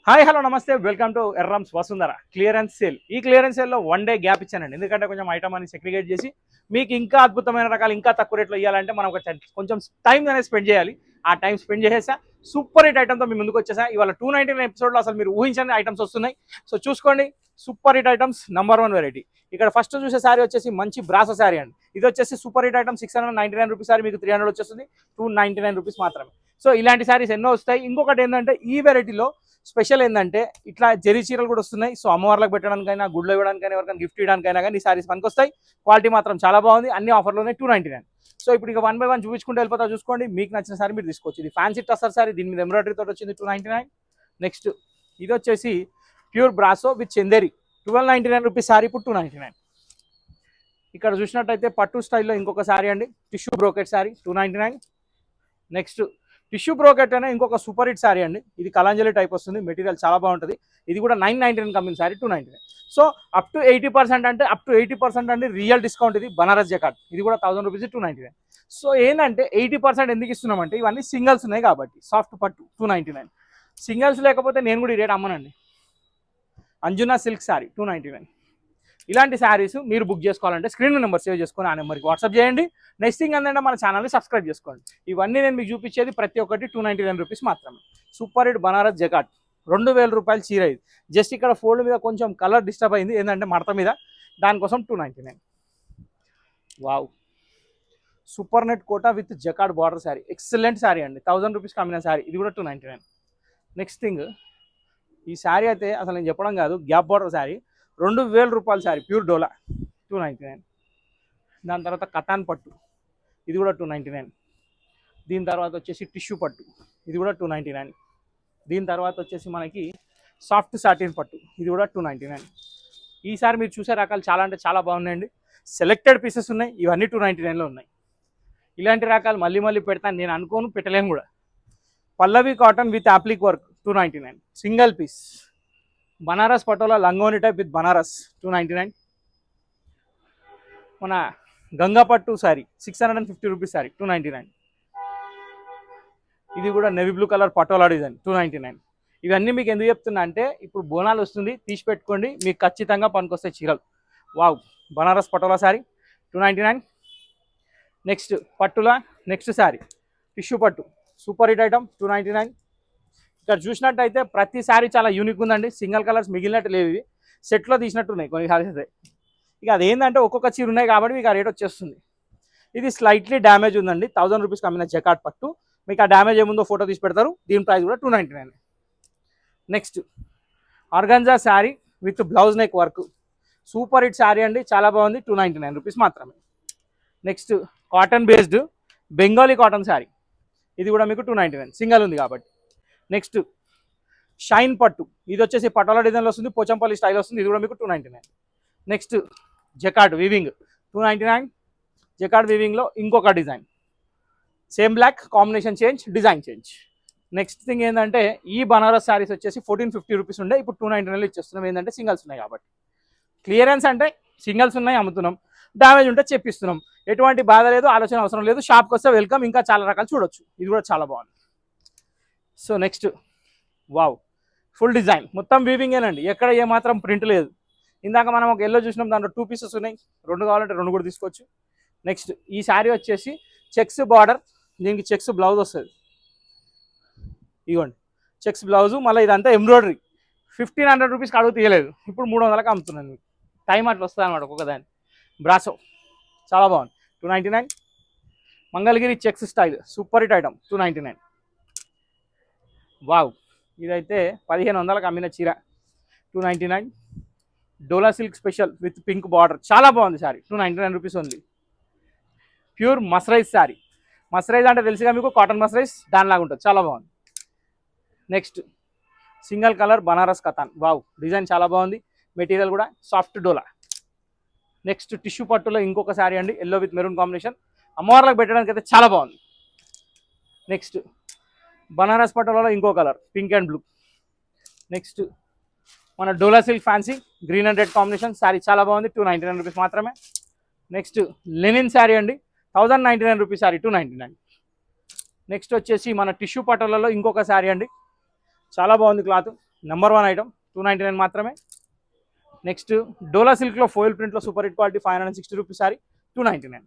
Hi hello నమస్తే welcome to Errams Vasundhara clearance sale. ఈ clearance సేల్లో వన్ డే గ్యాప్ ఇచ్చానండి, ఎందుకంటే కొంచెం ఐటమ్ అని సెగ్రిగేట్ చేసి మీకు ఇంకా అద్భుతమైన రకాలు ఇంకా తక్కువ రేట్లో ఇవ్వాలంటే మనం కొంచెం టైం అనేది స్పెండ్ చేయాలి. ఆ టైం స్పెండ్ చేసేసా సూపర్ హిట్ ఐటమ్తో మీ ముందుకు వచ్చేసా. ఇవాళ 299 ఎపిసోడ్లో అసలు మీరు ఊహించని ఐటమ్స్ వస్తున్నాయి. సో చూసుకోండి, సూపర్ హిట్ ఐటమ్స్ #1 వెరైటీ. ఇక్కడ ఫస్ట్ చూసే శారీ వచ్చేసి మంచి బ్రాసో శారీ అండి. ఇది వచ్చేసి super hit item 699 rupees sari మీకు 300 వచ్చేస్తుంది, 299 రూపీస్ మాత్రమే. సో ఇలాంటి శారీస్ ఎన్నో వస్తాయి. ఇంకొకటి ఏంటంటే ఈ వెరైటీలో స్పెషల్ ఏంటంటే ఇట్లా జరీ చీరలు కూడా వస్తున్నాయి. సో అమ్మవార్లకు పెట్టడానికైనా, గుడ్లో ఇవ్వడానికైనా, ఎవరికైనా గిఫ్ట్ ఇవ్వడానికైనా కానీ ఈ సారీస్ మనకు వస్తాయి. క్వాలిటీ మాత్రం చాలా బాగుంది, అన్ని ఆఫర్లోనే 299. సో ఇప్పుడు ఇక 1 by 1 చూపించుకుంటూ వెళ్ళిపోతా. చూసుకోండి, మీకు నచ్చిన సారీ మీరు తీసుకోవచ్చు. ఇది ఫ్యాన్సీ టసర్ సారీ, దీని మీద ఎంబ్రాయిడరీ తోటి వచ్చింది 299. నెక్స్ట్ ఇది వచ్చేసి pure brasso with Chanderi 1299 rupees sorry, ఇప్పుడు 299. ఇక్కడ చూసినట్టయితే పట్టు స్టైల్లో ఇంకొక సారీ అండి, tissue brocade sorry 299. Next tissue brocade అనే ఇంకొక సూపర్ హిట్ సారీ అండి. ఇది కలాంజలి టైప్ వస్తుంది, మెటీరియల్ చాలా బాగుంటుంది. ఇది కూడా 999 company sorry 299. So up to 80% అంటే అప్ టు 80% అండి రియల్ డిస్కౌంట్. ఇది బనారస్ జకాట్, ఇది కూడా 1000 రూపీస్ 299. సో ఏంటంటే 80% ఎందుకు ఇస్తున్నామంటే ఇవన్నీ సింగల్స్ ఉన్నాయి కాబట్టి. సాఫ్ట్ పట్టు 299. సింగల్స్ లేకపోతే నేను కూడా ఈ రేట్ అమ్మనండి. అంజునా సిల్క్ సారీ 299. ఇలాంటి శారీస్ మీరు బుక్ చేసుకోవాలంటే స్క్రీన్ నెంబర్ సేవ్ చేసుకొని ఆ నెంబర్కి వాట్సాప్ చేయండి. నెక్స్ట్ థింగ్ ఏంటంటే మన ఛానల్ని సబ్స్క్రైబ్ చేసుకోండి. ఇవన్నీ నేను మీకు చూపించేది ప్రతి ఒక్కటి 299 రూపీస్ మాత్రమే. సూపర్ హిట్ బనారస్ జకాట్ 2000 రూపాయలు చీర. ఇది జస్ట్ ఇక్కడ ఫోల్డ్ మీద కొంచెం కలర్ డిస్టర్బ్ అయింది, ఏంటంటే మడత మీద, దానికోసం 299. Wow, super net Kota with jacquard border sari, excellent sari అండి. 1000 రూపీస్ కమ్మిన శారీ, ఇది కూడా 299. నెక్స్ట్ థింగ్, ఈ శారీ అయితే అసలు నేను చెప్పడం కాదు, గ్యాప్ బార్డర్ శారీ 2000 రూపాయల శారీ, ప్యూర్ డోలా 299. దాని తర్వాత కతాన్ పట్టు, ఇది కూడా 299. దీని తర్వాత వచ్చేసి టిష్యూ పట్టు, ఇది కూడా 299. దీని తర్వాత వచ్చేసి మనకి సాఫ్ట్ సాటిన్ పట్టు, ఇది కూడా 299. ఈసారి మీరు చూసే రకాలు చాలా అంటే చాలా బాగున్నాయండి. సెలెక్టెడ్ పీసెస్ ఉన్నాయి, ఇవన్నీ 299లో ఉన్నాయి. ఇలాంటి రకాలు మళ్ళీ మళ్ళీ పెడతాను నేను అనుకోను, పెట్టలేను కూడా. Pallavi cotton with appliqué work 299, single piece. Banaras Patola లంగోని టైప్ విత్ బనారస్ 299. మన గంగా పట్టు శారీ 650 రూపీస్ శారీ 299. ఇది కూడా navy blue colour patola design 299. ఇవన్నీ మీకు ఎందుకు చెప్తున్నా అంటే ఇప్పుడు బోనాలు వస్తుంది, తీసి పెట్టుకోండి, మీకు ఖచ్చితంగా పనికొస్తాయి చీరలు. వావ్, బనారస్ పటోలా శారీ 299. నెక్స్ట్ పట్టులా నెక్స్ట్ శారీ టిష్యూ పట్టు, సూపర్ హిట్ ఐటమ్ 299. ఇక్కడ చూసినట్టయితే ప్రతి శారీ చాలా యూనిక్ ఉందండి. సింగిల్ కలర్స్ మిగిలినట్టు లేవు, ఇవి సెట్లో తీసినట్టున్నాయి కొన్ని శారీస్ అయితే. ఇక అదేంటంటే ఒక్కొక్క చీర ఉన్నాయి కాబట్టి మీకు ఆ రేట్ వచ్చేస్తుంది. ఇది స్లైట్లీ డ్యామేజ్ ఉందండి, 1000 రూపీస్ కమ్మిన జకాట్ పట్టు. మీకు ఆ డ్యామేజ్ ఏముందో ఫోటో తీసి పెడతారు, దీని ప్రైస్ కూడా 299. Next organza sari with blouse neck work, super hit sari అండి, చాలా బాగుంది, 299 రూపీస్ మాత్రమే. Next cotton based Bengali cotton sari, ఇది కూడా మీకు 299, సింగల్ ఉంది కాబట్టి. నెక్స్ట్ షైన్ పట్టు, ఇది వచ్చేసి పటోలా డిజైన్లో వస్తుంది, పోచంపల్లి స్టైల్ వస్తుంది, ఇది కూడా మీకు 299. Next జకాట్ weaving 299. జకాట్ వీవింగ్లో ఇంకొక design, same black combination change, design change. Next thing ఏంటంటే ఈ బనారస్ శారీస్ వచ్చేసి 1450 రూపీస్ ఉండే, ఇప్పుడు 299లో ఇచ్చేస్తున్నాం. ఏంటంటే సింగల్స్ ఉన్నాయి కాబట్టి. క్లియరెన్స్ అంటే సింగల్స్ ఉన్నాయి అమ్ముతున్నాం, డ్యామేజ్ ఉంటే చెప్పిస్తున్నాం. ఎటువంటి బాధ లేదు, ఆలోచన అవసరం లేదు. షాప్కి వస్తే వెల్కమ్, ఇంకా చాలా రకాలు చూడొచ్చు. ఇది కూడా చాలా బాగుంది. So next, wow, full design మొత్తం వీవింగేనండి, ఎక్కడ ఏమాత్రం ప్రింట్ లేదు. ఇందాక మనం ఒక ఎల్లో చూసినాం, దాంట్లో 2 పీసెస్ ఉన్నాయి, 2 కావాలంటే 2 కూడా తీసుకోవచ్చు. నెక్స్ట్ ఈ శారీ వచ్చేసి చెక్స్ బార్డర్, దీనికి చెక్స్ బ్లౌజ్ వస్తుంది, ఇవ్వండి చెక్స్ బ్లౌజు. మళ్ళీ ఇదంతా ఎంబ్రాయిడరీ. 1500 రూపీస్కి అడుగు తీయలేదు, ఇప్పుడు 300కి అమ్ముతున్నాను. మీకు టైం అట్లా వస్తుంది అనమాట ఒక్కొక్కదాన్ని. బ్రాసో చాలా బాగుంది, 299. Mangalagiri checks style super hit item 299. Wow, ఇదైతే 1500కి అమ్మిన చీర 299. Dola silk special with pink border, చాలా బాగుంది శారీ, 299 రూపీస్ ఉంది. ప్యూర్ మస్రైజ్ శారీ, మస్రైజ్ అంటే తెలుసుగా మీకు, కాటన్ మస్రైజ్ దానిలాగా ఉంటుంది, చాలా బాగుంది. Next single colour Banaras Katan, wow, design చాలా బాగుంది, మెటీరియల్ కూడా సాఫ్ట్ డోలా. నెక్స్ట్ టిష్యూ పట్టులో ఇంకొక శారీ అండి, ఎల్లో విత్ మెరూన్ కాంబినేషన్, అమ్మవార్లకు పెట్టడానికి అయితే చాలా బాగుంది. నెక్స్ట్ బనారస్ పట్టులలో ఇంకో colour, pink and blue. Next మన Dola silk fancy green and red combination sari, చాలా బాగుంది, 299 రూపీస్ మాత్రమే. నెక్స్ట్ లెనిన్ శారీ అండి, 1099 రూపీస్ శారీ, 299. నెక్స్ట్ వచ్చేసి మన టిష్యూ పట్టులలో ఇంకొక శారీ అండి, చాలా బాగుంది క్లాత్, నెంబర్ 1 ఐటమ్ 299 మాత్రమే. నెక్స్ట్ డోలా సిల్క్లో ఫోయిల్ ప్రింట్లో super hit quality 560 rupees sari 299.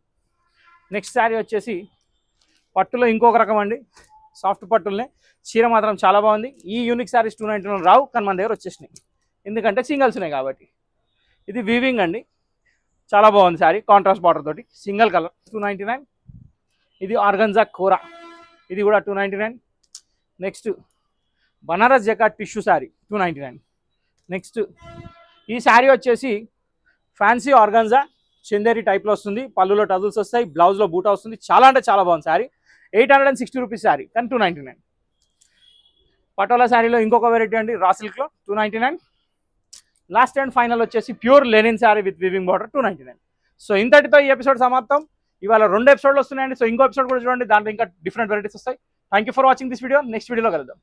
Next sari వచ్చేసి పట్టులో ఇంకొక రకం అండి, సాఫ్ట్ పట్టులనే. చీర మాత్రం చాలా బాగుంది. ఈ యూనిక్ శారీస్ 299 రావు, కానీ మన దగ్గర వచ్చేసినాయి ఎందుకంటే సింగిల్స్ ఉన్నాయి కాబట్టి. ఇది వీవింగ్ అండి, చాలా బాగుంది శారీ, కాంట్రాస్ట్ బార్డర్ తోటి, సింగిల్ కలర్ 299. ఇది ఆర్గంజా కోరా, ఇది కూడా 299. Next Banaras jacquard tissue sari 299. Next ఈ శారీ వచ్చేసి ఫ్యాన్సీ ఆర్గంజా చందేరి టైప్లో వస్తుంది, పళ్ళులో టజల్స్ వస్తాయి, బ్లౌజ్లో బూటా వస్తుంది. చాలా అంటే చాలా బాగుంది శారీ. 860 రూపీస్ శారీ, కానీ 299. పటోలా శారీలో ఇంకొక వెరైటీ అండి, రా సిల్క్లో 299. లాస్ట్ అండ్ ఫైనల్ వచ్చేసి pure linen sari with weaving border 299. So ఇంతటితో ఈ ఎపిసోడ్ సమాప్తం. ఇవాళ 2 ఎపిసోడ్లు వస్తున్నాయండి. సో ఇంకో ఎపిసోడ్ కూడా చూడండి, దాంట్లో ఇంకా డిఫరెంట్ వెరైటీస్ వస్తాయి. Thank you for watching this video. Next వీడియోలో కలుద్దాం.